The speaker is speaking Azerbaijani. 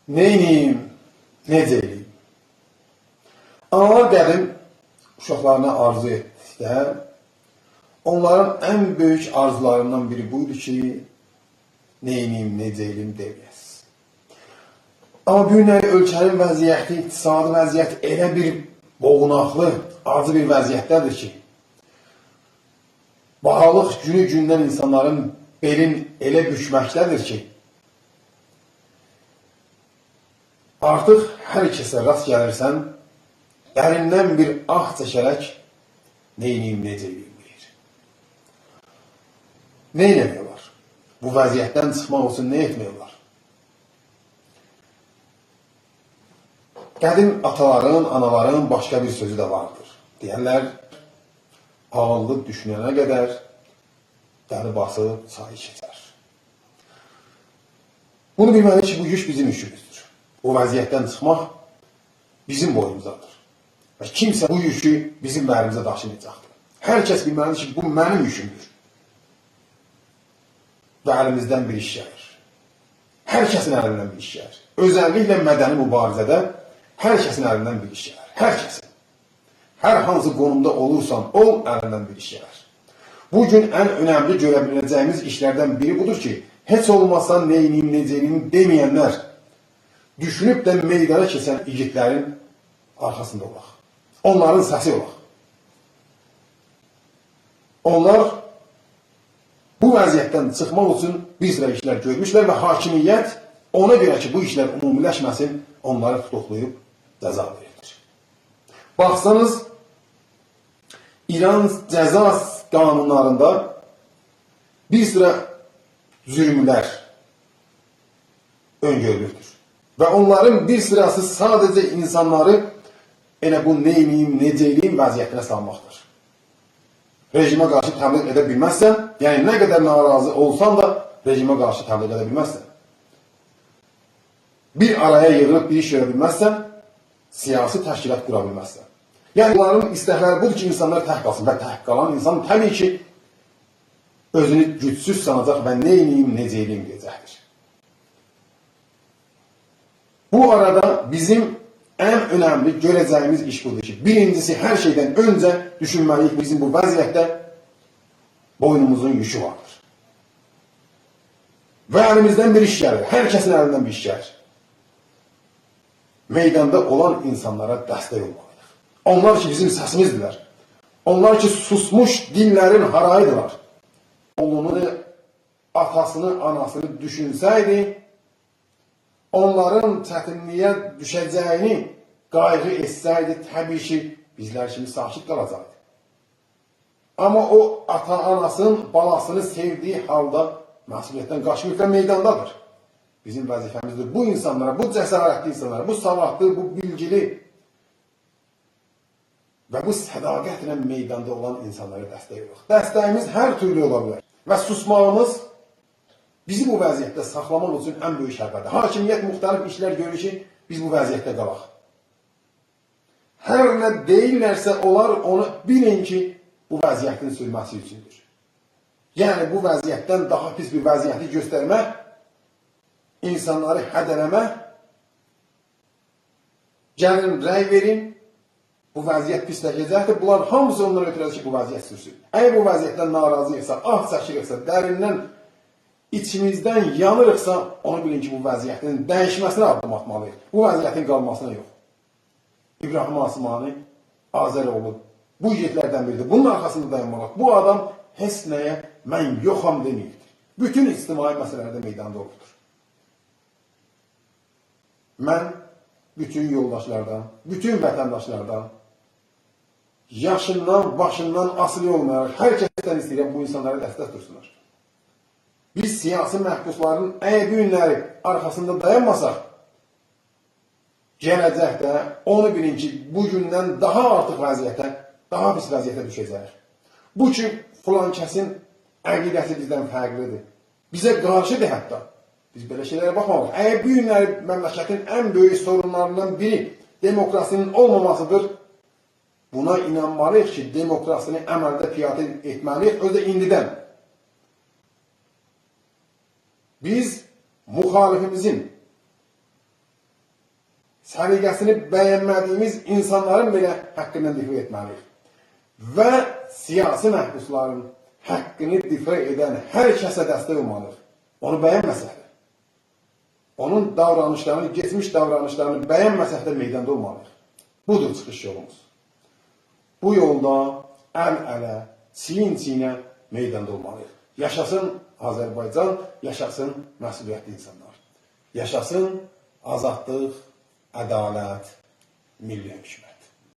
Neyniyim, necə eləyim? Analar qədim uşaqlarına arzu etdikdə, onların ən böyük arzularından biri buydu ki, neyniyim, necə eləyim deməyəsiz. Amma bu günləri ölkənin vəziyyəti, iqtisadi vəziyyət elə bir boğunaqlı, acı bir vəziyyətdədir ki, bahalıq günü-gündən insanların belin elə bükməkdədir ki, artıq hər kəsə rast gəlirsən, dərindən bir ah çəkərək neyniyim, necə eləyim deyir. Nə eləmək olar? Bu vəziyyətdən çıxmaq üçün nə etmək olar? Qədim ataların, anaların başqa bir sözü də vardır. Deyərlər, ağıllı düşünənə qədər dəri basıb çayı keçər. Bunu bilməli ki, bu yük bizim yükümüzdür. O vəziyyətdən çıxmaq bizim boyumuzdadır. Və kimsə bu yükü bizim bərimizə daşımayacaqdır. Hər kəs bilməlidir ki, bu mənim yükümdür. Və əlimizdən bir iş gəlir. Hər kəsin əlindən bir iş gəlir. Özəlliklə mədəni mübarizədə hər kəsin əlindən bir iş gəlir. Hər kəsin. Hər hansı qonumda olursan, ol, əlindən bir iş gəlir. Bugün ən önəmli görə biləcəyimiz işlərdən biri budur ki, heç olmasa neyniyim, necəyim deməyənlər düşünüb də meydana keçən igidlərin arxasında olaq. Onların səsi olaq. Onlar bu vəziyyətdən çıxmaq üçün bir sıra işlər görmüşlər və hakimiyyət ona görə ki, bu işlər ümumiləşməsin, onları tutuqlayıb cəza verir. Baxsanız, İran cəza qanunlarında bir sıra zülmlər öngörülürdür. Və onların bir sırası sadəcə insanları elə bu neyniyim, necəliyim vəziyyətinə salmaqdır. Rejimə qarşı təbliğ edə bilməzsən, yəni nə qədər narazı olsan da rejimə qarşı təbliğ edə bilməzsən. Bir araya yığılıb bir iş görə bilməzsən, siyasi təşkilat qura bilməzsən. Yəni onların istəkləri budur ki, insanlar tək qalsın və tək qalan insan təbii ki, özünü gücsüz sanacaq və neyniyim, necəliyim deyəcəkdir. Bu arada bizim ən önəmli görəcəyimiz iş budur ki, birincisi hər şeydən öncə düşünməliyik bizim bu vəziyyətdə boynumuzun yükü vardır. Və əlimizdən bir iş gəlir, hər kəsin əlindən bir iş gəlir. Meydanda olan insanlara dəstək olmalıyıq. Onlar ki, bizim səsimizdirlər. Onlar ki, susmuş dillərin harayıdırlar. Oğlunu, atasını, anasını düşünsəydi, onların çətinliyə düşəcəyini qayğı etsəydi, təbii ki, bizlər kimi sakit qalacaqdı. Amma o ata-anasının balasını sevdiyi halda məsuliyyətdən qaçmayıb və meydandadır. Bizim vəzifəmizdir bu insanlara, bu cəsarətli insanlara, bu savadlı, bu bilgili və bu sədaqətlə meydanda olan insanlara dəstək olaq. Dəstəyimiz hər türlü ola bilər və susmağımız bizi bu vəziyyətdə saxlamaq üçün ən böyük şərbədir. Hakimiyyət müxtəlif işlər görür ki, biz bu vəziyyətdə qalaq. Hər nə deyirlərsə, onlar onu bilin ki, bu vəziyyətin sürməsi üçündür. Yəni, bu vəziyyətdən daha pis bir vəziyyəti göstərmək, insanları hədələmək, gəlin, rəy verin, bu vəziyyət pisləşəcəkdir. Bunlar hamısı ondan ötürədir ki, bu vəziyyət sürsün. Əgər bu vəziyyətdən narazıyıqsa, ah çəkirirsə, dərindən İçimizdən yanırıqsa, onu bilin ki, bu vəziyyətin dəyişməsinə addım atmalıyıq. Bu vəziyyətin qalmasına yox. İbrahim Asmani, Azəroğlu, bu yiğitlərdən biridir. Bunun arxasında dayanmalıq. Bu adam heç nəyə mən yoxam deməyibdir. Bütün ictimai məsələlərdə meydanda olubdur. Mən bütün yoldaşlardan, bütün vətəndaşlardan, yaşından, başından asılı olmayaraq hər kəsdən istəyirəm bu insanlara dəstək dursunlar. Biz siyasi məhbusların əgər bu günləri arxasında dayanmasaq, gələcəkdə onu bilin ki, bugündən daha artıq vəziyyətə, daha pis vəziyyətə düşəcək. Bu ki, filan kəsin əqidəsi bizdən fərqlidir. Bizə qarşıdır hətta. Biz belə şeylərə baxmalıyıq. Əgər bu günləri məmləkətin ən böyük sorunlarından biri demokrasinin olmamasıdır, buna inanmalıyıq ki, demokrasini əməldə piyada etməliyik, özü indidən. Biz muhalifimizin səliqəsini bəyənmədiyimiz insanların belə haqqından difa etməliyik. Və siyasi məhbusların haqqını difa edən hər kəsə dəstək olmalıyıq. Onu bəyənməsək də, onun davranışlarını, geçmiş davranışlarını bəyənməsək də meydanda olmalıyıq. Budur çıxış yolumuz. Bu yolda əl-ələ, çiyin-çiyinə meydanda olmalıyıq. Yaşasın Azərbaycan, yaşasın məsuliyyətli insanlar. Yaşasın azadlıq, ədalət, milli hökumət.